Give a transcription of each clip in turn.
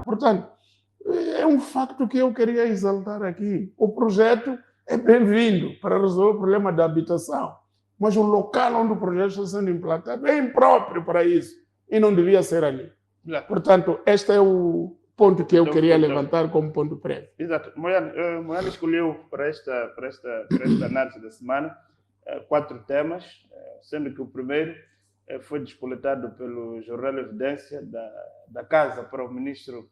Portanto, é um facto que eu queria exaltar aqui. O projeto é bem-vindo para resolver o problema da habitação, mas o local onde o projeto está sendo implantado é impróprio para isso e não devia ser ali. Exato. Portanto, este é o ponto que eu queria levantar como ponto prévio. Exato. Moiane escolheu para esta análise da semana 4 temas, sendo que o primeiro foi despoletado pelo jornal Evidência da Casa para o Ministro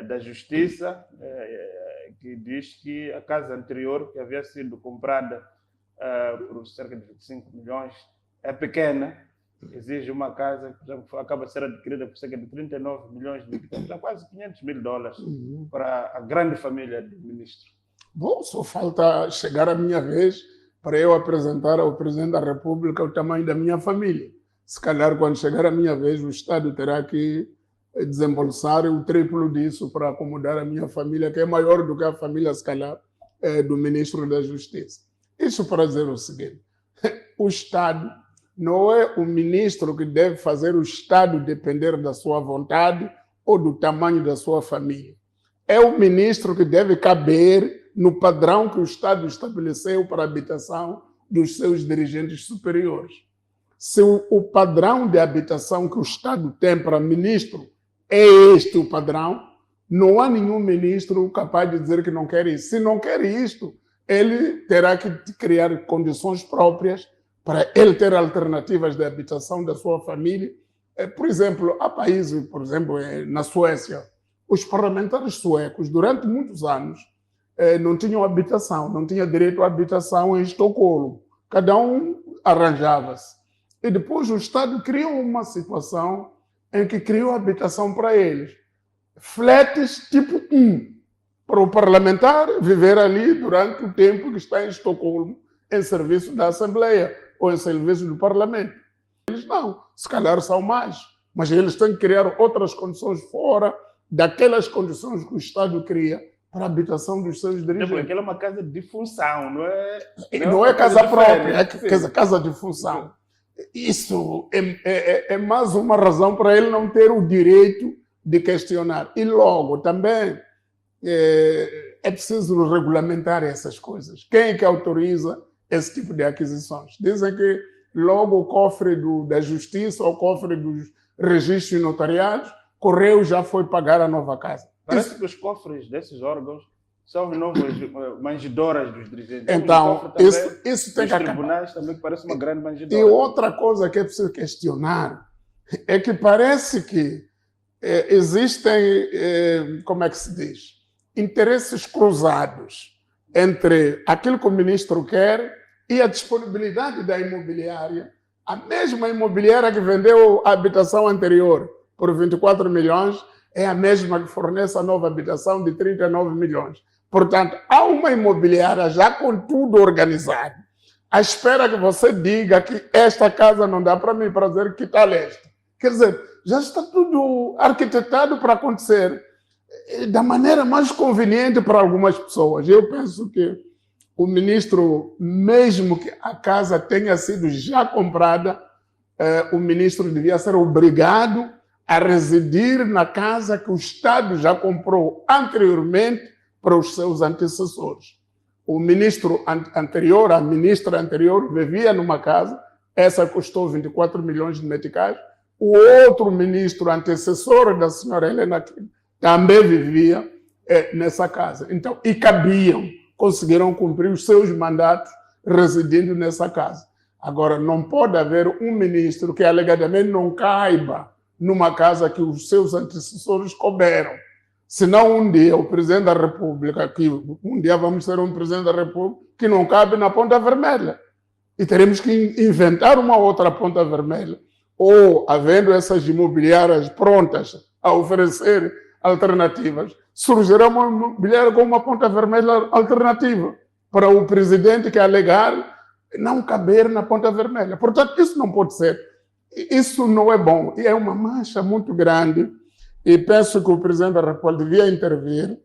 da Justiça, que diz que a casa anterior, que havia sido comprada por cerca de 25 milhões, é pequena, exige uma casa que acaba de ser adquirida por cerca de 39 milhões de dólares, quase 500 mil dólares, para a grande família do ministro. Bom, só falta chegar a minha vez para eu apresentar ao Presidente da República o tamanho da minha família. Se calhar, quando chegar a minha vez, o Estado terá que desembolsar o triplo disso para acomodar a minha família, que é maior do que a família, se calhar, do Ministro da Justiça. Isso para dizer o seguinte: o Estado não é o ministro que deve fazer o Estado depender da sua vontade ou do tamanho da sua família. É o ministro que deve caber no padrão que o Estado estabeleceu para a habitação dos seus dirigentes superiores. Se o padrão de habitação que o Estado tem para ministro é este o padrão, não há nenhum ministro capaz de dizer que não quer isso. Se não quer isto, ele terá que criar condições próprias para ele ter alternativas de habitação da sua família. Por exemplo, há países, por exemplo, na Suécia, os parlamentares suecos, durante muitos anos, não tinham habitação, não tinham direito à habitação em Estocolmo. Cada um arranjava-se. E depois o Estado criou uma situação em que criou habitação para eles. Fletes tipo 1, para o parlamentar viver ali durante o tempo que está em Estocolmo, em serviço da Assembleia ou em serviço do Parlamento. Eles não, se calhar são mais, mas eles têm que criar outras condições fora daquelas condições que o Estado cria para a habitação dos seus dirigentes. Aquela é uma casa de função, não é? Não é casa própria, é casa de função. Isso é mais uma razão para ele não ter o direito de questionar. E logo, também, é preciso regulamentar essas coisas. Quem é que autoriza esse tipo de aquisições? Dizem que logo o cofre da Justiça, o cofre dos registros notariados, Correio já foi pagar a nova casa. Parece que os cofres desses órgãos são as novas manjedoras dos dirigentes. Então, isso tem que acabar. Os tribunais também parece uma grande manjedora. E outra coisa que é preciso questionar é que parece que existem, como é que se diz, interesses cruzados entre aquilo que o ministro quer e a disponibilidade da imobiliária. A mesma imobiliária que vendeu a habitação anterior por 24 milhões é a mesma que fornece a nova habitação de 39 milhões. Portanto, há uma imobiliária já com tudo organizado, à espera que você diga que esta casa não dá para mim, para dizer que está leste. Quer dizer, já está tudo arquitetado para acontecer da maneira mais conveniente para algumas pessoas. Eu penso que o ministro, mesmo que a casa tenha sido já comprada, o ministro devia ser obrigado a residir na casa que o Estado já comprou anteriormente para os seus antecessores. O ministro anterior, a ministra anterior, vivia numa casa, essa custou 24 milhões de meticais. O outro ministro antecessor da senhora Helena também vivia nessa casa. Então, e conseguiram cumprir os seus mandatos residindo nessa casa. Agora, não pode haver um ministro que alegadamente não caiba numa casa que os seus antecessores couberam. Senão, um dia, o Presidente da República, que um dia vamos ter um Presidente da República que não cabe na Ponta Vermelha. E teremos que inventar uma outra Ponta Vermelha. Ou, havendo essas imobiliárias prontas a oferecer alternativas, surgirá uma imobiliária com uma Ponta Vermelha alternativa para o Presidente que alegar não caber na Ponta Vermelha. Portanto, isso não pode ser. Isso não é bom. E é uma mancha muito grande. E penso que o Presidente da República devia intervir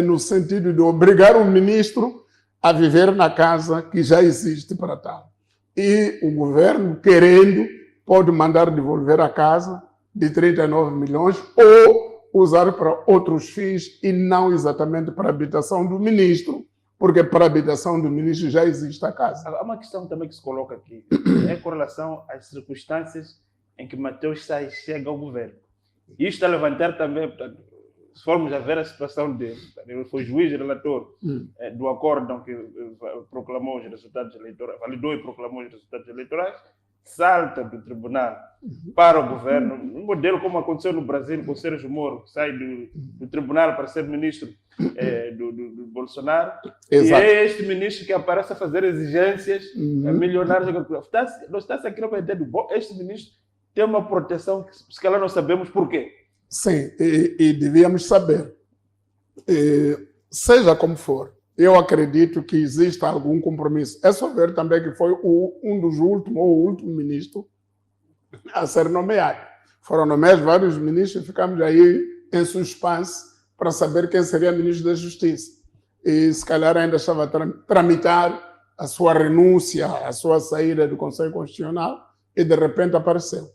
no sentido de obrigar o ministro a viver na casa que já existe para tal. E o governo querendo pode mandar devolver a casa de 39 milhões ou usar para outros fins e não exatamente para a habitação do ministro, porque para a habitação do ministro já existe a casa. Há uma questão também que se coloca aqui, é com relação às circunstâncias em que Mateus Sais chega ao governo. E isto a levantar também, portanto, se formos a ver a situação dele, ele foi juiz e relator do acórdão que proclamou os resultados eleitorais, validou e proclamou os resultados eleitorais, salta do tribunal para o governo, um modelo como aconteceu no Brasil com o Sérgio Moro, que sai do tribunal para ser ministro do Bolsonaro. Exato. E é este ministro que aparece a fazer exigências milionárias. Não está-se aqui para entender, este ministro tem uma proteção que se calhar não sabemos por quê. Sim, e devíamos saber. Seja como for, eu acredito que exista algum compromisso. É só ver também que foi um dos últimos, ou o último ministro a ser nomeado. Foram nomeados vários ministros e ficamos aí em suspense para saber quem seria ministro da Justiça. E se calhar ainda estava a tramitar a sua renúncia, a sua saída do Conselho Constitucional e de repente apareceu.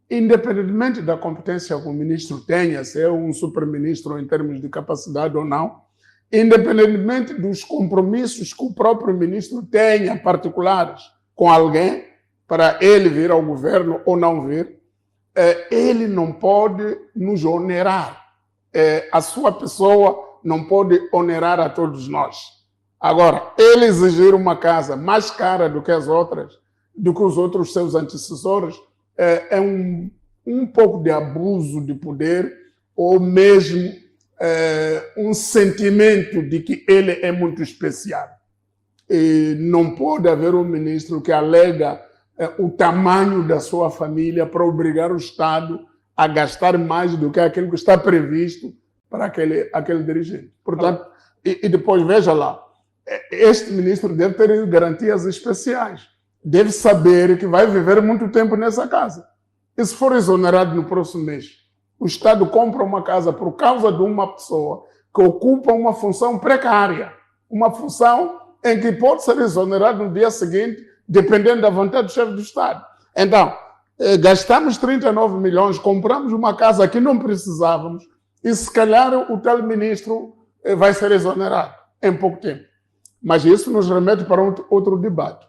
Independentemente da competência que o ministro tenha, se é um super-ministro em termos de capacidade ou não, independentemente dos compromissos que o próprio ministro tenha particulares com alguém, para ele vir ao governo ou não vir, ele não pode nos onerar. A sua pessoa não pode onerar a todos nós. Agora, ele exigir uma casa mais cara do que as outras, do que os outros seus antecessores, é um pouco de abuso de poder ou mesmo um sentimento de que ele é muito especial. E não pode haver um ministro que alega o tamanho da sua família para obrigar o Estado a gastar mais do que aquilo que está previsto para aquele dirigente. Portanto, e depois, veja lá, este ministro deve ter garantias especiais. Deve saber que vai viver muito tempo nessa casa. E se for exonerado no próximo mês, o Estado compra uma casa por causa de uma pessoa que ocupa uma função precária, uma função em que pode ser exonerado no dia seguinte, dependendo da vontade do chefe do Estado. Então, gastamos 39 milhões, compramos uma casa que não precisávamos e se calhar o tal ministro vai ser exonerado em pouco tempo. Mas isso nos remete para outro debate.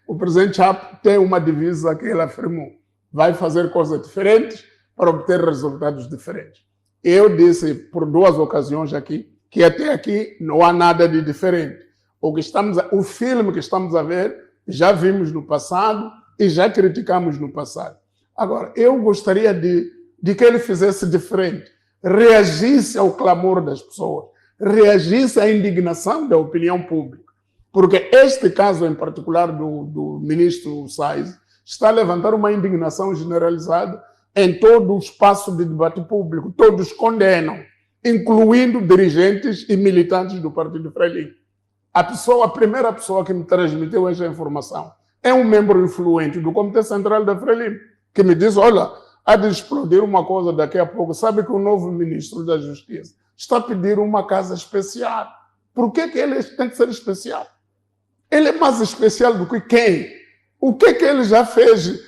O presidente Chapo tem uma divisa que ele afirmou: vai fazer coisas diferentes para obter resultados diferentes. Eu disse por 2 ocasiões aqui que até aqui não há nada de diferente. O filme que estamos a ver já vimos no passado e já criticamos no passado. Agora, eu gostaria de que ele fizesse diferente, reagisse ao clamor das pessoas, reagisse à indignação da opinião pública. Porque este caso em particular do ministro Sais está a levantar uma indignação generalizada em todo o espaço de debate público. Todos condenam, incluindo dirigentes e militantes do Partido Frelimo. A primeira pessoa que me transmitiu essa informação é um membro influente do Comitê Central da Frelimo, que me diz: olha, há de explodir uma coisa daqui a pouco. Sabe que o novo ministro da Justiça está a pedir uma casa especial. Por que ele tem que ser especial? Ele é mais especial do que quem? O que ele já fez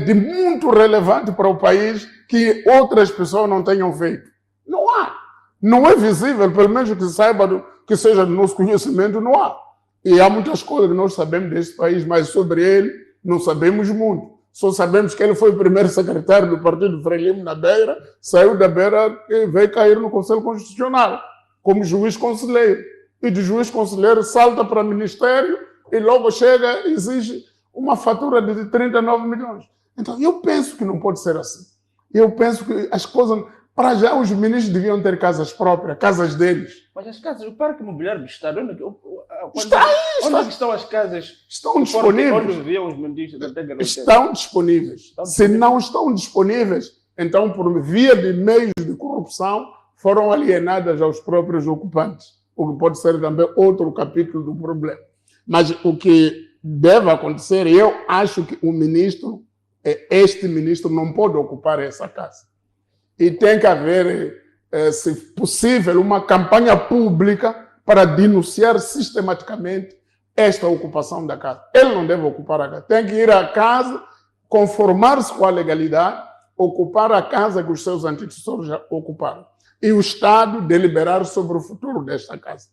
de muito relevante para o país que outras pessoas não tenham feito? Não há. Não é visível, pelo menos que saiba, que seja do nosso conhecimento, não há. E há muitas coisas que nós sabemos deste país, mas sobre ele não sabemos muito. Só sabemos que ele foi o primeiro secretário do Partido Frelimo na Beira, saiu da Beira e veio cair no Conselho Constitucional como juiz conselheiro. E de juiz conselheiro salta para o ministério e logo chega e exige uma fatura de 39 milhões. Então, eu penso que não pode ser assim. Eu penso que as coisas... Para já, os ministros deviam ter casas próprias, casas deles. Mas as casas, o Parque Imobiliário do Estado, onde estão as casas? Estão disponíveis. Onde viviam os ministros da Terra? Estão disponíveis. Se não estão disponíveis, então, por via de meios de corrupção, foram alienadas aos próprios ocupantes, o que pode ser também outro capítulo do problema. Mas o que deve acontecer, eu acho que este ministro não pode ocupar essa casa. E tem que haver, se possível, uma campanha pública para denunciar sistematicamente esta ocupação da casa. Ele não deve ocupar a casa. Tem que ir à casa, conformar-se com a legalidade, ocupar a casa que os seus antecessores já ocuparam. E o Estado deliberar sobre o futuro desta casa.